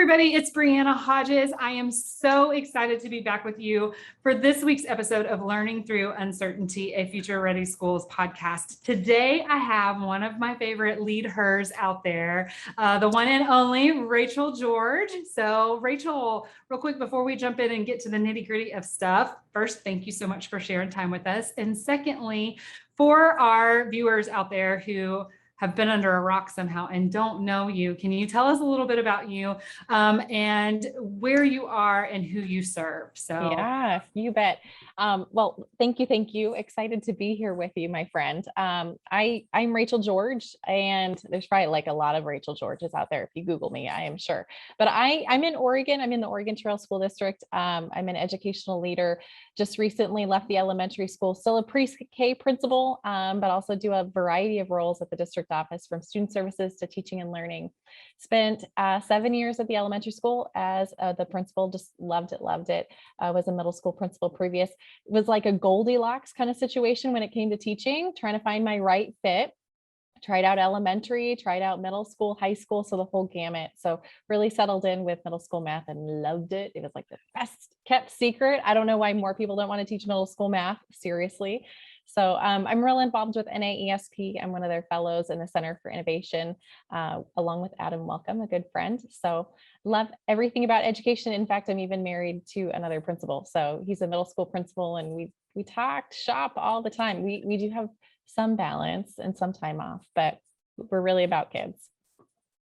everybody. It's Brianna Hodges. I am so excited to be back with you for this week's episode of Learning Through Uncertainty, a Future Ready Schools podcast. Today, I have one of my favorite lead hers out there, the one and only Rachael George. So Rachael, real quick, before we jump in and get to the nitty gritty of stuff, first, thank you so much for sharing time with us. And secondly, for our viewers out there who have been under a rock somehow and don't know you, can you tell us a little bit about you and where you are and who you serve? So yeah, you bet. Well, thank you. Excited to be here with you, my friend. I'm Rachael George, and there's probably like a lot of Rachael Georges out there if you Google me, I am sure. But I'm in Oregon. I'm in the Oregon Trail School District. I'm an educational leader. Just recently left the elementary school, still a pre-K principal, but also do a variety of roles at the district office, from student services to teaching and learning. Spent 7 years at the elementary school as the principal. Just loved it. Was a middle school principal previous. It was like a Goldilocks kind of situation when it came to teaching, trying to find my right fit. Tried out elementary, tried out middle school, high school, so the whole gamut. So really settled in with middle school math and loved it. It was like the best kept secret. I don't know why more people don't want to teach middle school math, seriously. So I'm real involved with NAESP. I'm one of their fellows in the Center for Innovation, along with Adam Welcome, a good friend. So love everything about education. In fact, I'm even married to another principal. So he's a middle school principal, and we talk shop all the time. We do have some balance and some time off, but we're really about kids.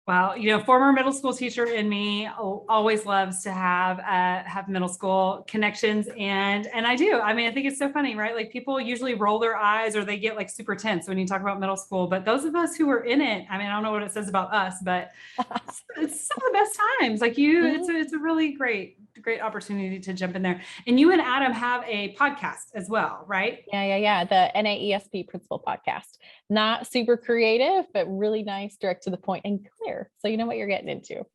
well, former middle school teacher in me always loves to have middle school connections, and I do. I mean, I think it's so funny, right? Like, people usually roll their eyes or they get like super tense when you talk about middle school, but those of us who are in it, I mean, I don't know what it says about us, but it's some of the best times. Like it's a really great opportunity to jump in there. And you and Adam have a podcast as well, right? Yeah. The NAESP Principal Podcast. Not super creative, but really nice, direct to the point, and clear. So you know what you're getting into.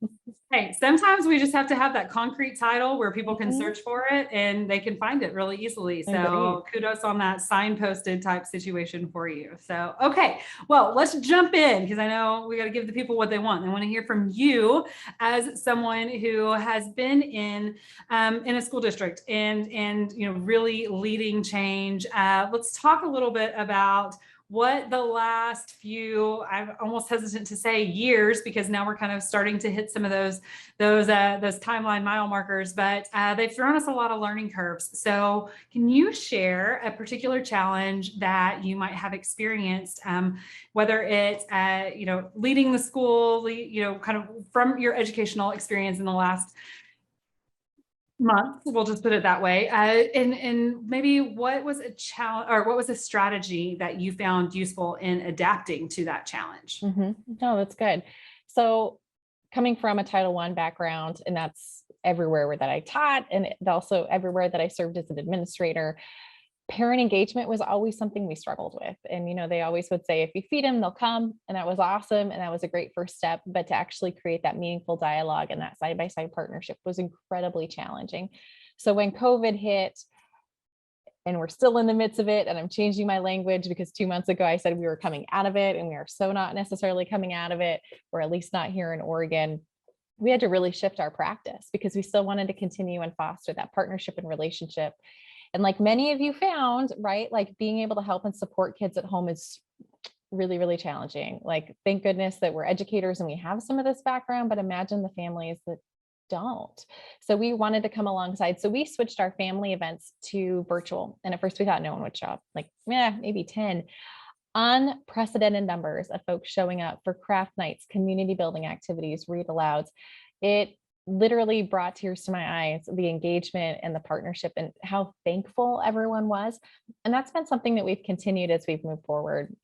Hey, sometimes we just have to have that concrete title where people can search for it and they can find it really easily. So kudos on that signposted type situation for you. So, okay, well, let's jump in, because I know we got to give the people what they want. I want to hear from you as someone who has been in a school district and really leading change. Let's talk a little bit about what the last few, I'm almost hesitant to say years, because now we're kind of starting to hit some of those timeline mile markers, but they've thrown us a lot of learning curves. So can you share a particular challenge that you might have experienced, whether it's leading the school, kind of from your educational experience in the last months, we'll just put it that way, and maybe what was a challenge, or what was a strategy that you found useful in adapting to that challenge? No, that's good. So coming from a Title I background, and that's everywhere that I taught, and also everywhere that I served as an administrator, parent engagement was always something we struggled with. And, they always would say, if you feed them, they'll come. And that was awesome. And that was a great first step. But to actually create that meaningful dialogue and that side-by-side partnership was incredibly challenging. So when COVID hit, and we're still in the midst of it, and I'm changing my language because 2 months ago I said we were coming out of it, and we are so not necessarily coming out of it, or at least not here in Oregon. We had to really shift our practice because we still wanted to continue and foster that partnership and relationship. And like many of you found, right, like being able to help and support kids at home is really, really challenging. Like, thank goodness that we're educators and we have some of this background, but imagine the families that don't. So we wanted to come alongside. So we switched our family events to virtual. And at first we thought no one would show up, like, maybe 10. Unprecedented numbers of folks showing up for craft nights, community building activities, read alouds. It literally brought tears to my eyes, the engagement and the partnership, and how thankful everyone was. And that's been something that we've continued as we've moved forward.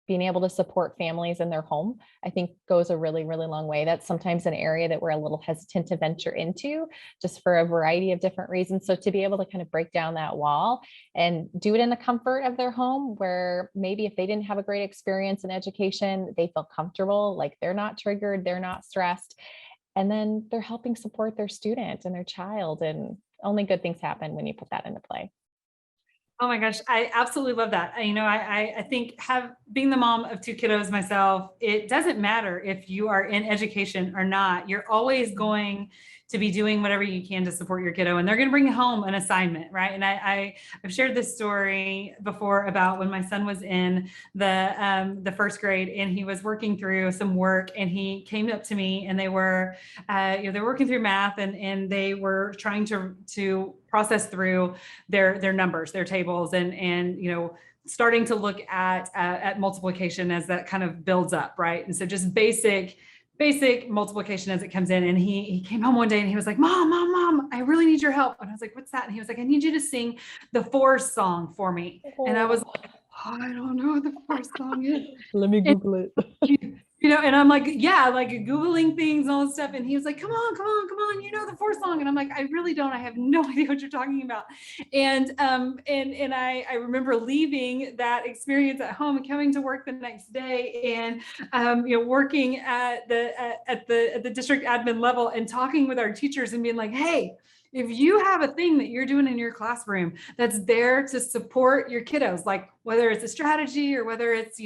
Being able to support families in their home, I think, goes a really, really long way. That's sometimes an area that we're a little hesitant to venture into, just for a variety of different reasons. So to be able to kind of break down that wall and do it in the comfort of their home, where maybe if they didn't have a great experience in education, they feel comfortable, like they're not triggered, they're not stressed, and then they're helping support their student and their child. And only good things happen when you put that into play. Oh my gosh, I absolutely love that. I think being the mom of two kiddos myself, it doesn't matter if you are in education or not. You're always going to be doing whatever you can to support your kiddo, and they're going to bring home an assignment, right? And I've shared this story before about when my son was in the first grade, and he was working through some work, and he came up to me, and they were they're working through math, and they were trying to process through their numbers, their tables, and starting to look at multiplication as that kind of builds up, right? And so just basic multiplication as it comes in. And he came home one day and he was like, Mom, I really need your help. And I was like, what's that? And he was like, I need you to sing the Force song for me. And I was like, oh, I don't know what the Force song is. Let me And Google it. and I'm like, yeah, like Googling things and all this stuff. And he was like, come on, the Force song. And I'm like, I really don't. I have no idea what you're talking about. And I remember leaving that experience at home and coming to work the next day, and working at the district admin level and talking with our teachers and being like, hey, if you have a thing that you're doing in your classroom that's there to support your kiddos, like whether it's a strategy or whether it's,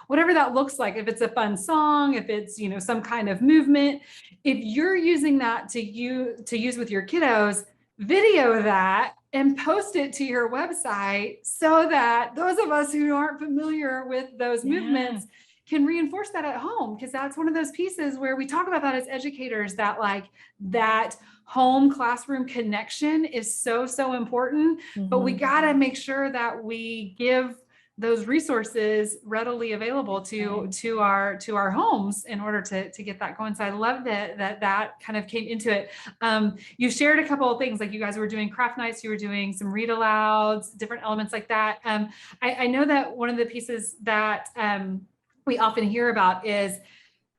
whatever that looks like, if it's a fun song, if it's, some kind of movement, if you're using that to use with your kiddos, video that and post it to your website so that those of us who aren't familiar with those movements can reinforce that at home. Because that's one of those pieces where we talk about that as educators, that home classroom connection is so important, but we got to make sure that we give those resources readily available to our homes in order to get that going. So I love that kind of came into it. You shared a couple of things, like you guys were doing craft nights, you were doing some read alouds, different elements like that. I know that one of the pieces that we often hear about is,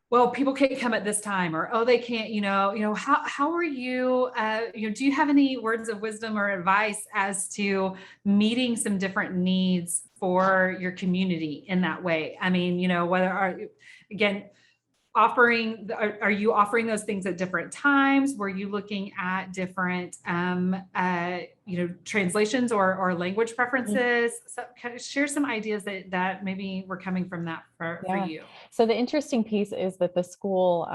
well, people can't come at this time, or, oh, they can't, how are you, do you have any words of wisdom or advice as to meeting some different needs for your community in that way? I mean, again, are you offering those things at different times? Were you looking at different, translations or language preferences? So kind of share some ideas that maybe were coming from that for you. So the interesting piece is that the school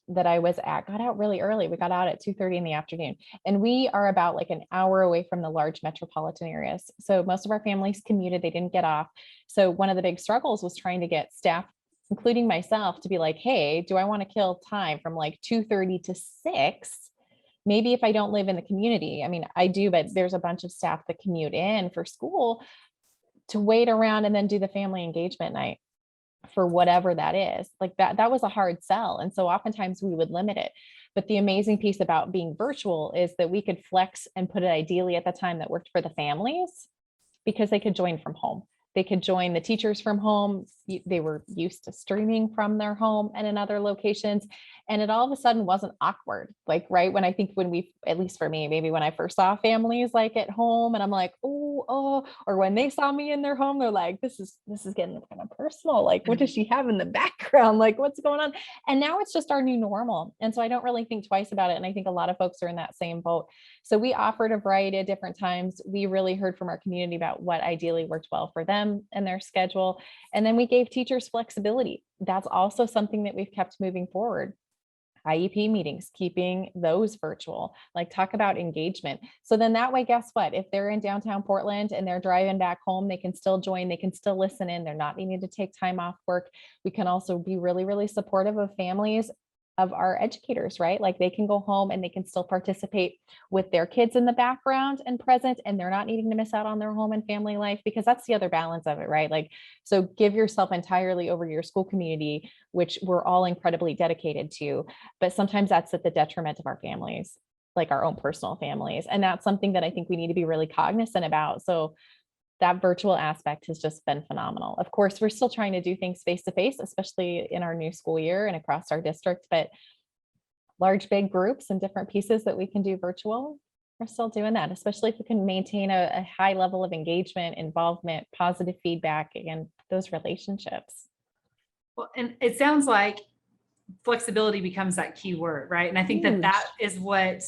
that I was at got out really early. We got out at 2:30 in the afternoon, and we are about like an hour away from the large metropolitan areas. So most of our families commuted, they didn't get off. So one of the big struggles was trying to get staff, including myself, to be like, hey, do I want to kill time from like 2:30 to 6? Maybe if I don't live in the community. I mean, I do, but there's a bunch of staff that commute in for school to wait around and then do the family engagement night for whatever that is. Like that was a hard sell. And so oftentimes we would limit it. But the amazing piece about being virtual is that we could flex and put it ideally at the time that worked for the families, because they could join from home. They could join the teachers from home. They were used to streaming from their home and in other locations. And it all of a sudden wasn't awkward. Like, right. When at least for me, maybe when I first saw families like at home and I'm like, oh, or when they saw me in their home, they're like, this is getting kind of personal. Like, what does she have in the background? Like, what's going on? And now it's just our new normal. And so I don't really think twice about it. And I think a lot of folks are in that same boat. So we offered a variety of different times. We really heard from our community about what ideally worked well for them and their schedule. And then we gave teachers flexibility. That's also something that we've kept moving forward. IEP meetings, keeping those virtual, like talk about engagement. So then that way, guess what? If they're in downtown Portland and they're driving back home, they can still join, they can still listen in. They're not needing to take time off work. We can also be really, really supportive of families of our educators, right? Like they can go home and they can still participate with their kids in the background and present, and they're not needing to miss out on their home and family life, because that's the other balance of it, right? Like, so give yourself entirely over your school community, which we're all incredibly dedicated to, but sometimes that's at the detriment of our families, like our own personal families. And that's something that I think we need to be really cognizant about. So that virtual aspect has just been phenomenal. Of course, we're still trying to do things face to face, especially in our new school year and across our district, but large, big groups and different pieces that we can do virtual, we're still doing that, especially if we can maintain a high level of engagement, involvement, positive feedback, and those relationships. Well, and it sounds like flexibility becomes that key word, right? And I think that is what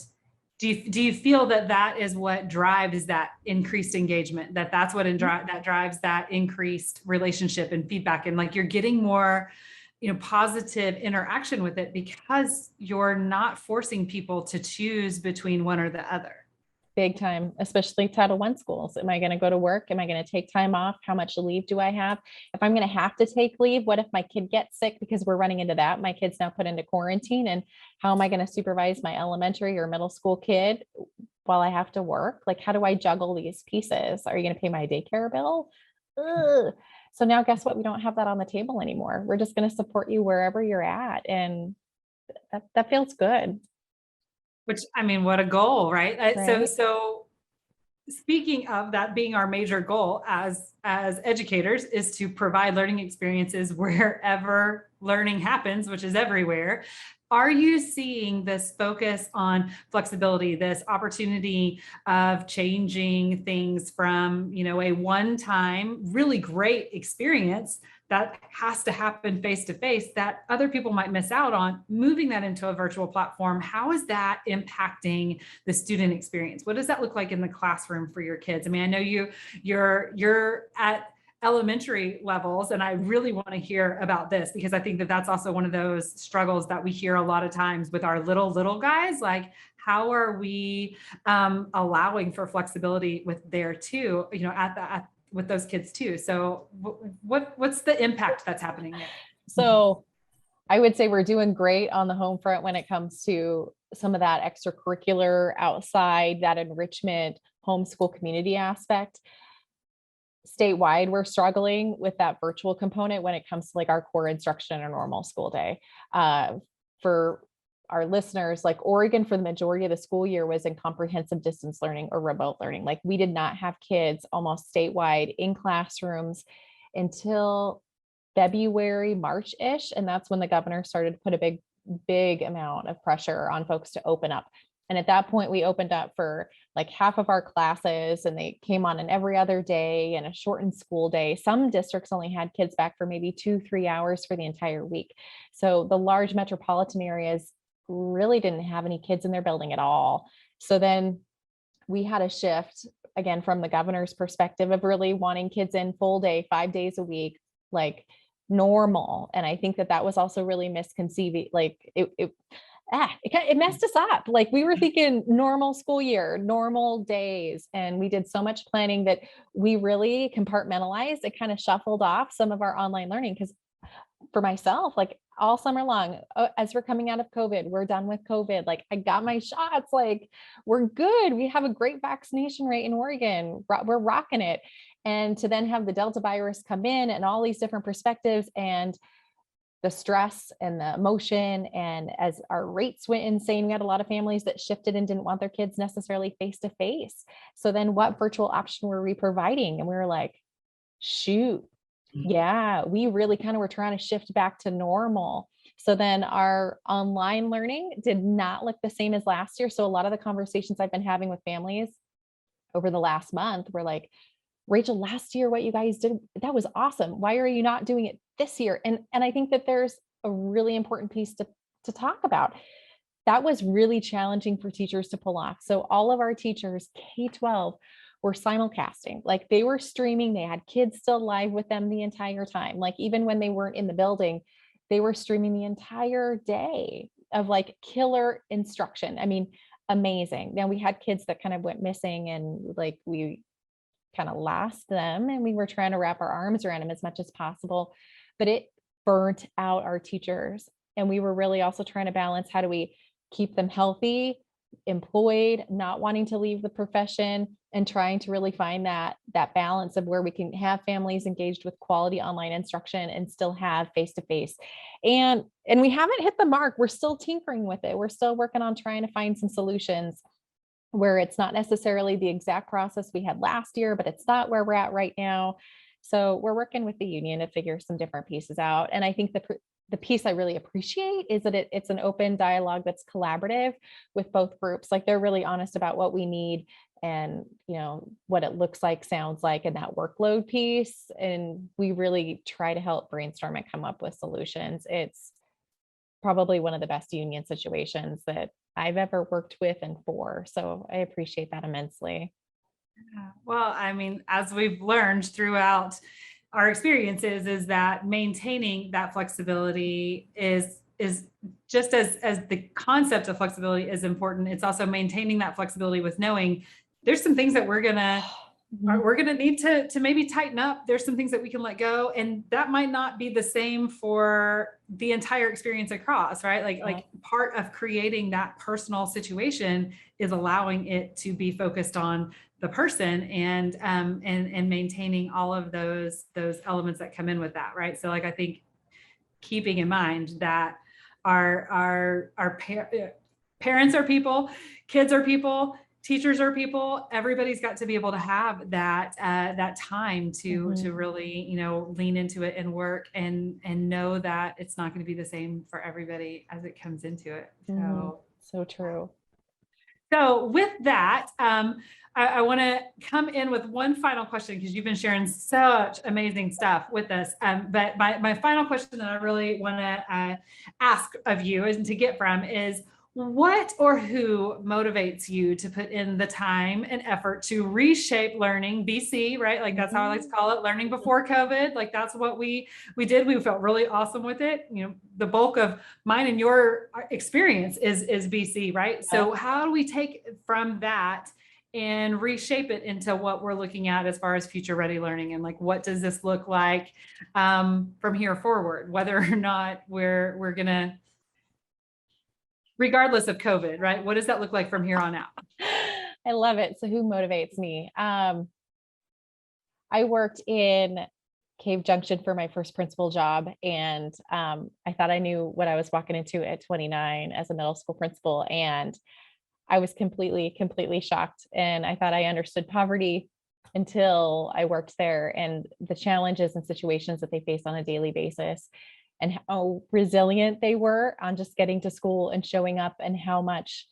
Do you feel that that is what drives that increased engagement, that that's what that drives that increased relationship and feedback, and like you're getting more, positive interaction with it because you're not forcing people to choose between one or the other? Big time, especially Title I schools. Am I going to go to work? Am I going to take time off? How much leave do I have? If I'm going to have to take leave, what if my kid gets sick? Because we're running into that. My kid's now put into quarantine. And how am I going to supervise my elementary or middle school kid while I have to work? Like, how do I juggle these pieces? Are you going to pay my daycare bill? Ugh. So now guess what? We don't have that on the table anymore. We're just going to support you wherever you're at. And that feels good. Which, I mean, what a goal, right? So, Right. speaking of that being our major goal as educators is to provide learning experiences wherever learning happens, which is everywhere. Are you seeing this focus on flexibility, this opportunity of changing things from, a one-time really great experience that has to happen face to face that other people might miss out on, moving that into a virtual platform? How is that impacting the student experience? What does that look like in the classroom for your kids? I mean, I know you're at elementary levels, and I really want to hear about this because I think that that's also one of those struggles that we hear a lot of times with our little guys. Like, how are we allowing for flexibility with there too, with those kids too? So what's the impact that's happening there? So I would say we're doing great on the home front when it comes to some of that extracurricular outside, that enrichment, homeschool community aspect. Statewide, we're struggling with that virtual component when it comes to like our core instruction in a normal school day. For our listeners, like Oregon, for the majority of the school year was in comprehensive distance learning or remote learning. Like we did not have kids almost statewide in classrooms until February, March-ish. And that's when the governor started to put a big amount of pressure on folks to open up. And at that point, we opened up for like half of our classes, and they came on an every other day and a shortened school day. Some districts only had kids back for maybe 2-3 hours for the entire week. So the large metropolitan areas really didn't have any kids in their building at all. So then we had a shift again from the governor's perspective of really wanting kids in full day, 5 days a week, like normal. And I think that was also really misconceived. Like it messed us up. Like we were thinking normal school year, normal days. And we did so much planning that we really compartmentalized. It kind of shuffled off some of our online learning. Because for myself, like all summer long, as we're coming out of COVID, we're done with COVID. Like I got my shots, like we're good. We have a great vaccination rate in Oregon. We're rocking it. And to then have the Delta virus come in and all these different perspectives and the stress and the emotion. And as our rates went insane, we had a lot of families that shifted and didn't want their kids necessarily face to face. So then what virtual option were we providing? And we were like, shoot, yeah, we really kind of were trying to shift back to normal. So then our online learning did not look the same as last year. So a lot of the conversations I've been having with families over the last month were like, Rachel, last year, what you guys did, that was awesome. Why are you not doing it this year? And I think that there's a really important piece to talk about. That was really challenging for teachers to pull off. So all of our teachers, K-12, were simulcasting. Like they were streaming. They had kids still live with them the entire time. Like even when they weren't in the building, they were streaming the entire day of like killer instruction. I mean, amazing. Now we had kids that kind of went missing, and like we kind of lost them, and we were trying to wrap our arms around them as much as possible, but it burnt out our teachers. And we were really also trying to balance, how do we keep them healthy, employed, not wanting to leave the profession, and trying to really find that balance of where we can have families engaged with quality online instruction and still have face-to-face. And we haven't hit the mark. We're still tinkering with it. We're still working on trying to find some solutions where it's not necessarily the exact process we had last year, but it's not where we're at right now. So we're working with the union to figure some different pieces out. And I think the piece I really appreciate is that it's an open dialogue that's collaborative with both groups. Like they're really honest about what we need and, what it looks like, sounds like, and that workload piece. And we really try to help brainstorm and come up with solutions. It's probably one of the best union situations that I've ever worked with and for. So I appreciate that immensely. Well, I mean, as we've learned throughout our experiences, is that maintaining that flexibility is just as the concept of flexibility is important. It's also maintaining that flexibility with knowing there's some things that we're gonna need to maybe tighten up. There's some things that we can let go, and that might not be the same for the entire experience across, right? Like part of creating that personal situation is allowing it to be focused on the person and maintaining all of those elements that come in with that, right? So like I think keeping in mind that our parents are people, kids are people, teachers are people. Everybody's got to be able to have that that time to really, you know, lean into it and work and know that it's not going to be the same for everybody as it comes into it. So true. So with that, I want to come in with one final question because you've been sharing such amazing stuff with us. But my final question that I really want to ask of you and to get from is, what or who motivates you to put in the time and effort to reshape learning, BC, right? Like that's how I like to call it, learning before COVID. Like that's what we did. We felt really awesome with it. You know, the bulk of mine and your experience is BC, right? So how do we take from that and reshape it into what we're looking at as far as future ready learning? And like, what does this look like from here forward, whether or not we're gonna, regardless of COVID, right? What does that look like from here on out? I love it. So who motivates me? I worked in Cave Junction for my first principal job. And I thought I knew what I was walking into at 29 as a middle school principal. And I was completely shocked. And I thought I understood poverty until I worked there and the challenges and situations that they face on a daily basis and how resilient they were on just getting to school and showing up, and how much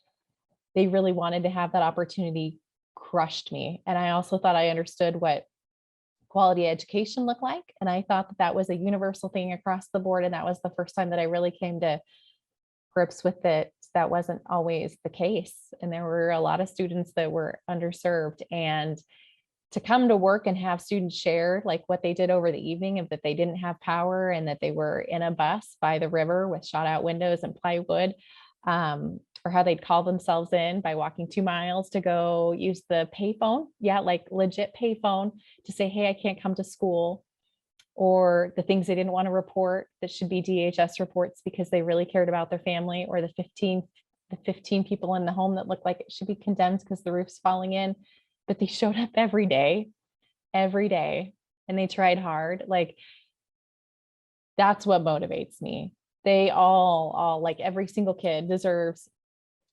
they really wanted to have that opportunity crushed me. And I also thought I understood what quality education looked like. And I thought that that was a universal thing across the board. And that was the first time that I really came to grips with it. That wasn't always the case. And there were a lot of students that were underserved. And to come to work and have students share like what they did over the evening, of that they didn't have power and that they were in a bus by the river with shot out windows and plywood, or how they'd call themselves in by walking 2 miles to go use the payphone. Yeah, like legit payphone to say, hey, I can't come to school. Or the things they didn't want to report that should be DHS reports because they really cared about their family, or the 15 people in the home that looked like it should be condemned because the roof's falling in, but they showed up every day, and they tried hard. Like, that's what motivates me. They all like every single kid deserves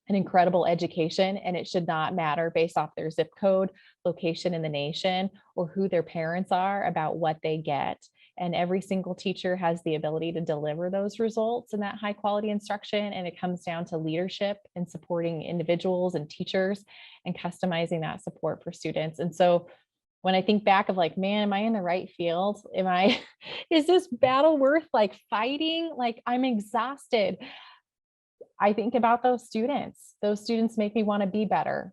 an incredible education, and it should not matter based off their zip code, location in the nation, or who their parents are about what they get. And every single teacher has the ability to deliver those results in that high quality instruction. And it comes down to leadership and supporting individuals and teachers and customizing that support for students. And so when I think back of like, man, am I in the right field? Is this battle worth like fighting? Like, I'm exhausted. I think about those students. Those students make me want to be better,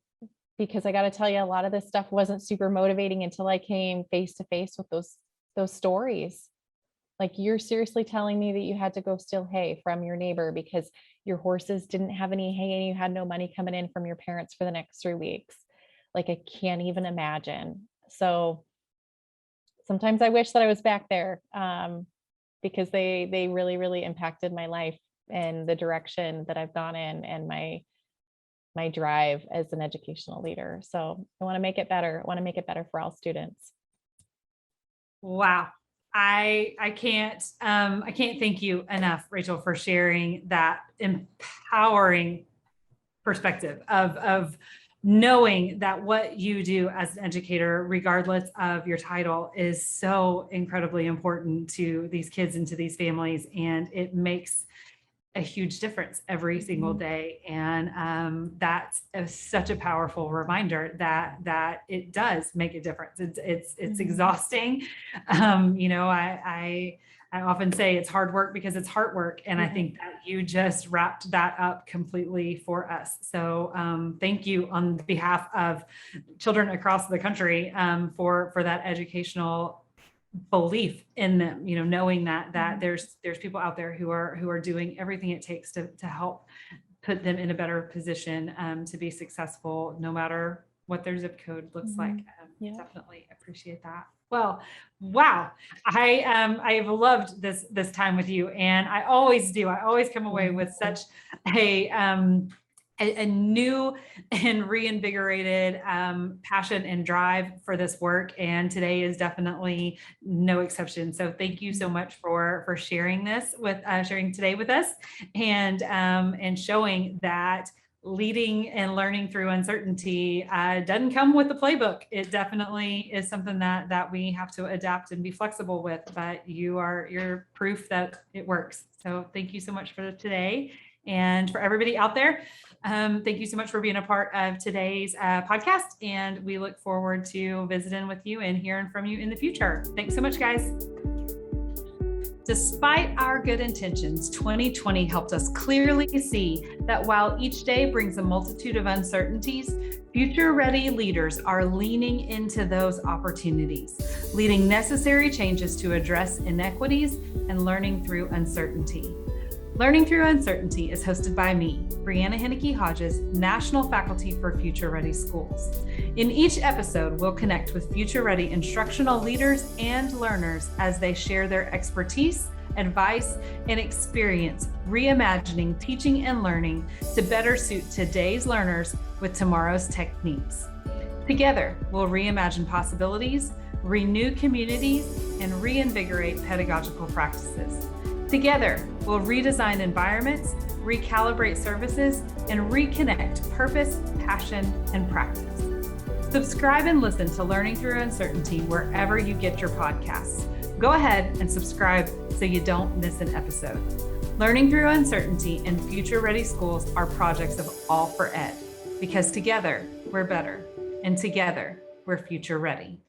because I got to tell you, a lot of this stuff wasn't super motivating until I came face to face with those stories. Like, you're seriously telling me that you had to go steal hay from your neighbor because your horses didn't have any hay and you had no money coming in from your parents for the next 3 weeks. Like, I can't even imagine. So sometimes I wish that I was back there, because they really impacted my life and the direction that I've gone in, and my drive as an educational leader. So I want to make it better. I want to make it better for all students. Wow. I can't thank you enough, Rachel, for sharing that empowering perspective of knowing that what you do as an educator, regardless of your title, is so incredibly important to these kids and to these families. And it makes a huge difference every single day. And that's such a powerful reminder that it does make a difference. It's exhausting. You know, I often say it's hard work because it's heart work. And I think that you just wrapped that up completely for us. So thank you on behalf of children across the country for that educational belief in them, knowing that there's people out there who are doing everything it takes to help put them in a better position to be successful, no matter what their zip code looks like. Definitely appreciate that. Well, wow. I've loved this time with you, and I always do. I always come away with such a new and reinvigorated passion and drive for this work. And today is definitely no exception. So thank you so much for sharing this sharing today with us, and showing that leading and learning through uncertainty doesn't come with the playbook. It definitely is something that we have to adapt and be flexible with, but you're proof that it works. So thank you so much for today. And for everybody out there, thank you so much for being a part of today's podcast. And we look forward to visiting with you and hearing from you in the future. Thanks so much, guys. Despite our good intentions, 2020 helped us clearly see that while each day brings a multitude of uncertainties, future-ready leaders are leaning into those opportunities, leading necessary changes to address inequities and learning through uncertainty. Learning Through Uncertainty is hosted by me, Brianna Henneke-Hodges, National Faculty for Future Ready Schools. In each episode, we'll connect with future-ready instructional leaders and learners as they share their expertise, advice, and experience reimagining teaching and learning to better suit today's learners with tomorrow's techniques. Together, we'll reimagine possibilities, renew communities, and reinvigorate pedagogical practices. Together, we'll redesign environments, recalibrate services, and reconnect purpose, passion, and practice. Subscribe and listen to Learning Through Uncertainty wherever you get your podcasts. Go ahead and subscribe so you don't miss an episode. Learning Through Uncertainty and Future Ready Schools are projects of All for Ed, because together we're better, and together we're future ready.